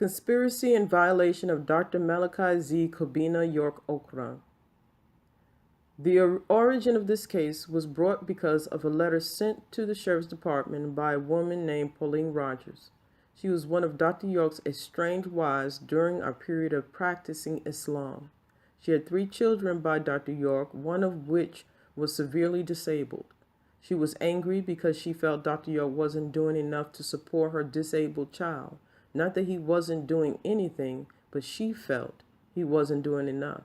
Conspiracy in violation of Dr. Malachi Z. Kobina, York, Ocran. The origin of this case was brought because of a letter sent to the Sheriff's Department by a woman named Pauline Rogers. She was one of Dr. York's estranged wives during our period of practicing Islam. She had 3 children by Dr. York, one of which was severely disabled. She was angry because she felt Dr. York wasn't doing enough to support her disabled child. Not that he wasn't doing anything, but she felt he wasn't doing enough.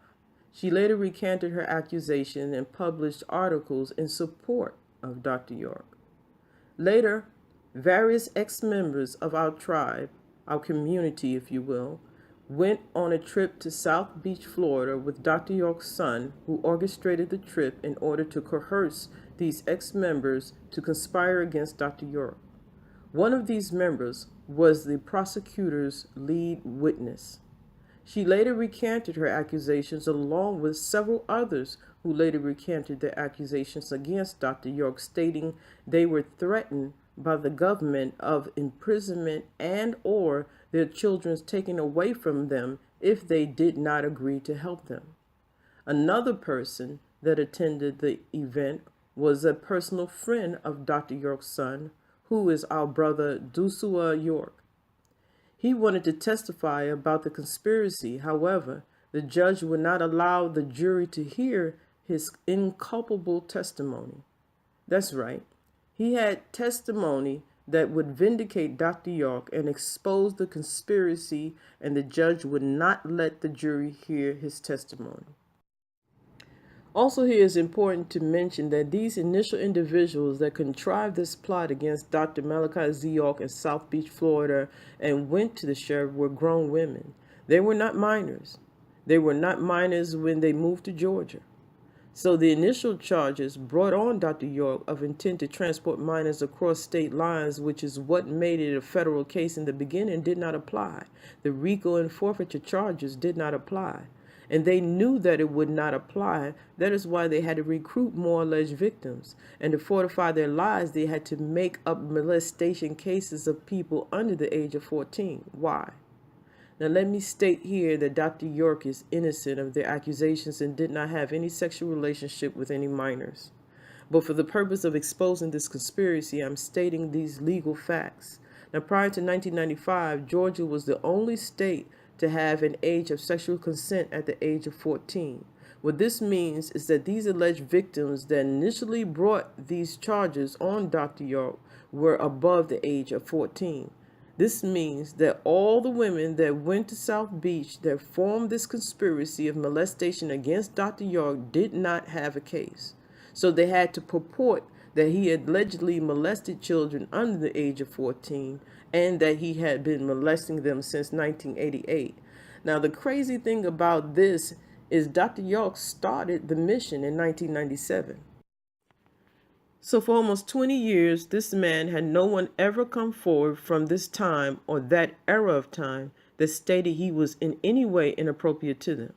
She later recanted her accusation and published articles in support of Dr. York. Later, various ex-members of our tribe, our community if you will, went on a trip to South Beach, Florida with Dr. York's son, who orchestrated the trip in order to coerce these ex-members to conspire against Dr. York. One of these members was the prosecutor's lead witness. She later recanted her accusations along with several others who later recanted their accusations against Dr. York, stating they were threatened by the government of imprisonment and or their children taken away from them if they did not agree to help them. Another person that attended the event was a personal friend of Dr. York's son, who is our brother Dusua York. He wanted to testify about the conspiracy. However, the judge would not allow the jury to hear his inculpable testimony. That's right. He had testimony that would vindicate Dr. York and expose the conspiracy, and the judge would not let the jury hear his testimony. Also, here is important to mention that these initial individuals that contrived this plot against Dr. Malachi Z. York in South Beach, Florida, and went to the sheriff were grown women. They were not minors. They were not minors when they moved to Georgia. So the initial charges brought on Dr. York of intent to transport minors across state lines, which is what made it a federal case in the beginning, did not apply. The RICO and forfeiture charges did not apply. And they knew that it would not apply. That is why they had to recruit more alleged victims. And to fortify their lies, they had to make up molestation cases of people under the age of 14. Why? Now let me state here that Dr. York is innocent of their accusations and did not have any sexual relationship with any minors. But for the purpose of exposing this conspiracy, I'm stating these legal facts. Now prior to 1995, Georgia was the only state to have an age of sexual consent at the age of 14. What this means is that these alleged victims that initially brought these charges on Dr. York were above the age of 14. This means that all the women that went to South Beach that formed this conspiracy of molestation against Dr. York did not have a case. So they had to purport that he had allegedly molested children under the age of 14 and that he had been molesting them since 1988. Now, the crazy thing about this is Dr. York started the mission in 1997. So for almost 20 years, this man had no one ever come forward from this time or that era of time that stated he was in any way inappropriate to them.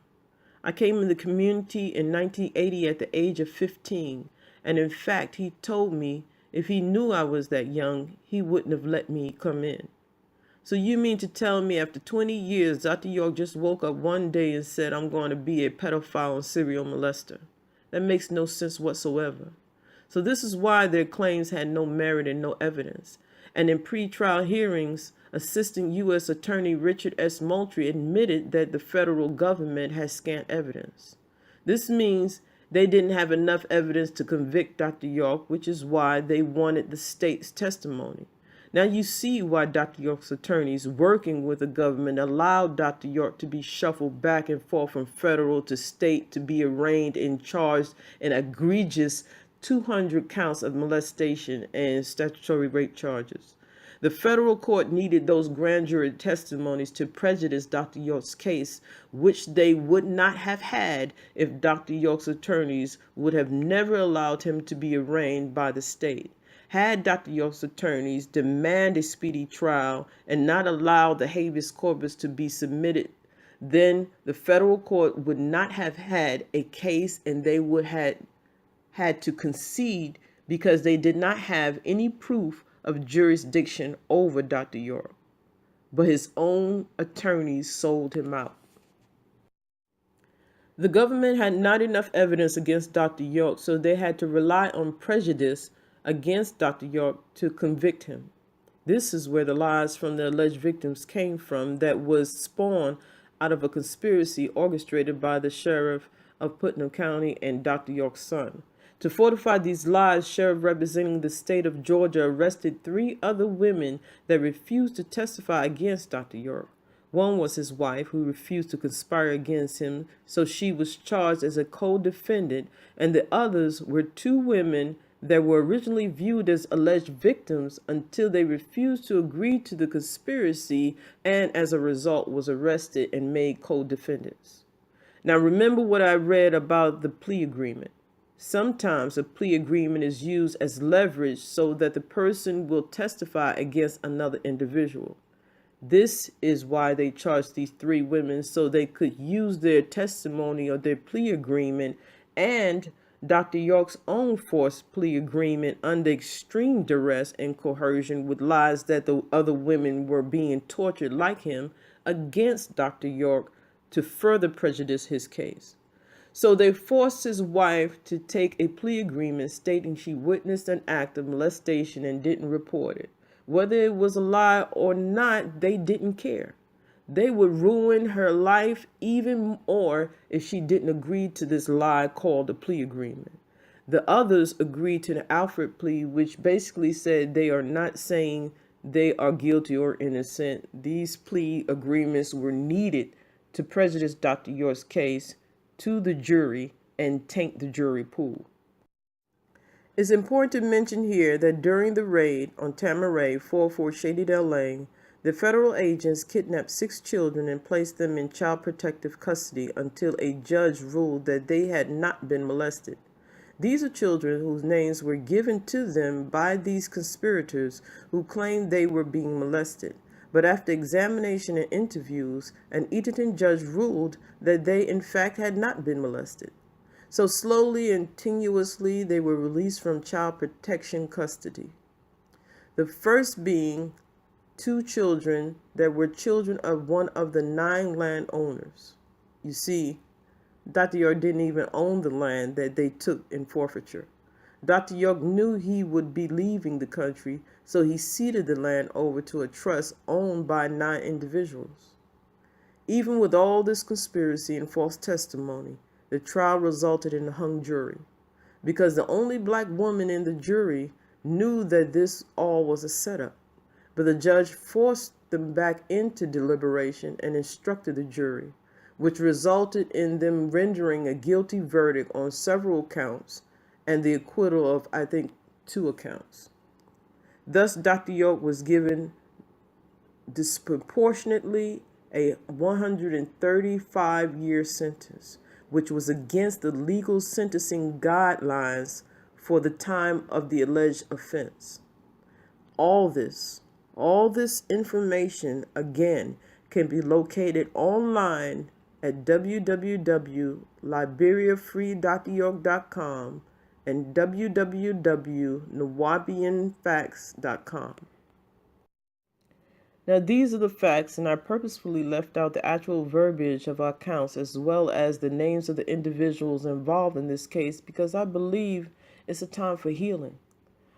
I came in the community in 1980 at the age of 15, and in fact, he told me if he knew I was that young, he wouldn't have let me come in. So you mean to tell me after 20 years, Dr. York just woke up one day and said, I'm going to be a pedophile and serial molester? That makes no sense whatsoever. So this is why their claims had no merit and no evidence. And in pretrial hearings, Assistant U.S. Attorney Richard S. Moultrie admitted that the federal government has scant evidence. This means they didn't have enough evidence to convict Dr. York, which is why they wanted the state's testimony. Now you see why Dr. York's attorneys working with the government allowed Dr. York to be shuffled back and forth from federal to state to be arraigned and charged in egregious 200 counts of molestation and statutory rape charges. The federal court needed those grand jury testimonies to prejudice Dr. York's case, which they would not have had if Dr. York's attorneys would have never allowed him to be arraigned by the state. Had Dr. York's attorneys demand a speedy trial and not allow the habeas corpus to be submitted, then the federal court would not have had a case and they would have had to concede because they did not have any proof of jurisdiction over Dr. York. but his own attorneys sold him out. The government had not enough evidence against Dr. York, so they had to rely on prejudice against Dr. York to convict him. This is where the lies from the alleged victims came from that was spawned out of a conspiracy orchestrated by the sheriff of Putnam County and Dr. York's son. To fortify these lies, sheriff representing the state of Georgia arrested 3 other women that refused to testify against Dr. York. One was his wife, who refused to conspire against him, so she was charged as a co-defendant, and the others were 2 women that were originally viewed as alleged victims until they refused to agree to the conspiracy and as a result was arrested and made co-defendants. Now remember what I read about the plea agreement. Sometimes a plea agreement is used as leverage so that the person will testify against another individual. This is why they charged these 3 women, so they could use their testimony or their plea agreement and Dr. York's own forced plea agreement under extreme duress and coercion with lies that the other women were being tortured like him against Dr. York to further prejudice his case. So they forced his wife to take a plea agreement stating she witnessed an act of molestation and didn't report it. Whether it was a lie or not, they didn't care. They would ruin her life even more if she didn't agree to this lie called a plea agreement. The others agreed to the Alfred plea, which basically said they are not saying they are guilty or innocent. These plea agreements were needed to prejudice Dr. York's case to the jury and taint the jury pool. It's important to mention here that during the raid on Tamaray 44 Shadydale Lane, the federal agents kidnapped 6 children and placed them in child protective custody until a judge ruled that they had not been molested. These are children whose names were given to them by these conspirators who claimed they were being molested. But after examination and interviews, an Eatonton judge ruled that they in fact had not been molested. So slowly and tenuously, they were released from child protection custody. The first being 2 children that were children of one of the 9 landowners. You see, Dr. York didn't even own the land that they took in forfeiture. Dr. York knew he would be leaving the country, so he ceded the land over to a trust owned by 9 individuals. Even with all this conspiracy and false testimony, the trial resulted in a hung jury, because the only black woman in the jury knew that this all was a setup. But the judge forced them back into deliberation and instructed the jury, which resulted in them rendering a guilty verdict on several counts and the acquittal of, I think, 2 accounts. Thus, Dr. York was given disproportionately a 135-year sentence, which was against the legal sentencing guidelines for the time of the alleged offense. All this information, again, can be located online at www.liberiafreedryork.com and www.nawabianfacts.com. Now, these are the facts, and I purposefully left out the actual verbiage of our accounts as well as the names of the individuals involved in this case because I believe it's a time for healing.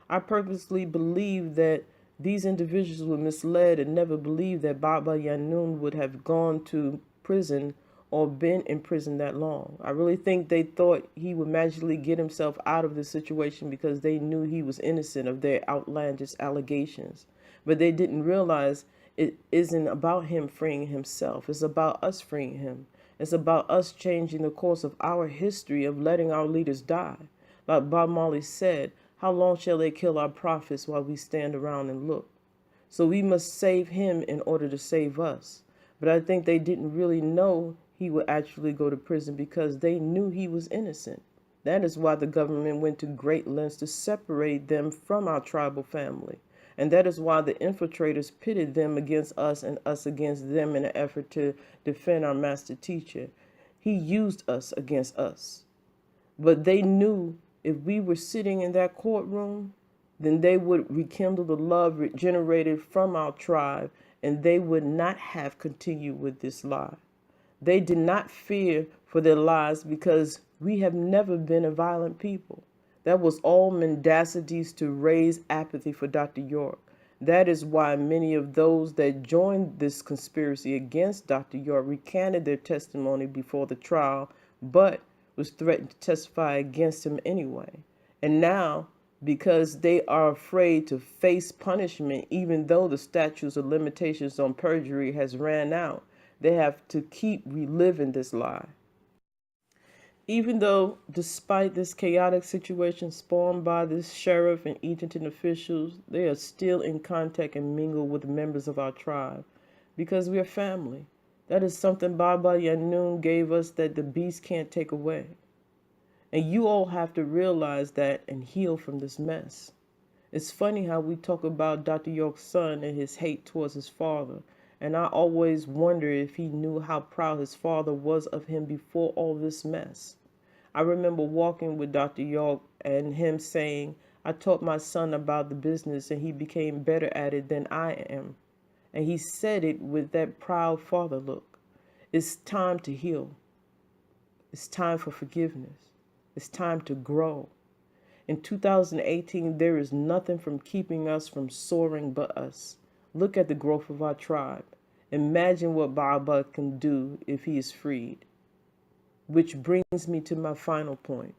I purposely believe that these individuals were misled and never believed that Ba'ah Ba'ah Yanuwn would have gone to prison or been in prison that long. I really think they thought he would magically get himself out of the situation because they knew he was innocent of their outlandish allegations. But they didn't realize it isn't about him freeing himself. It's about us freeing him. It's about us changing the course of our history of letting our leaders die. Like Bob Marley said, how long shall they kill our prophets while we stand around and look? So we must save him in order to save us. But I think they didn't really know he would actually go to prison because they knew he was innocent. That is why the government went to great lengths to separate them from our tribal family. And that is why the infiltrators pitted them against us and us against them in an effort to defend our master teacher. He used us against us. But they knew if we were sitting in that courtroom, then they would rekindle the love generated from our tribe and they would not have continued with this lie. They did not fear for their lives because we have never been a violent people. That was all mendacities to raise apathy for Dr. York. That is why many of those that joined this conspiracy against Dr. York recanted their testimony before the trial, but was threatened to testify against him anyway. And now, because they are afraid to face punishment, even though the statutes of limitations on perjury has ran out, they have to keep reliving this lie. Even though, despite this chaotic situation spawned by this sheriff and Eatonton officials, they are still in contact and mingle with members of our tribe, because we are family. That is something Ba'ah Ba'ah Yanuwn gave us that the beast can't take away. And you all have to realize that and heal from this mess. It's funny how we talk about Dr. York's son and his hate towards his father, and I always wonder if he knew how proud his father was of him before all this mess. I remember walking with Dr. York and him saying, I taught my son about the business and he became better at it than I am. And he said it with that proud father look. It's time to heal. It's time for forgiveness. It's time to grow. In 2018, there is nothing from keeping us from soaring but us. Look at the growth of our tribe. Imagine what Ba'ah can do if he is freed. Which brings me to my final point.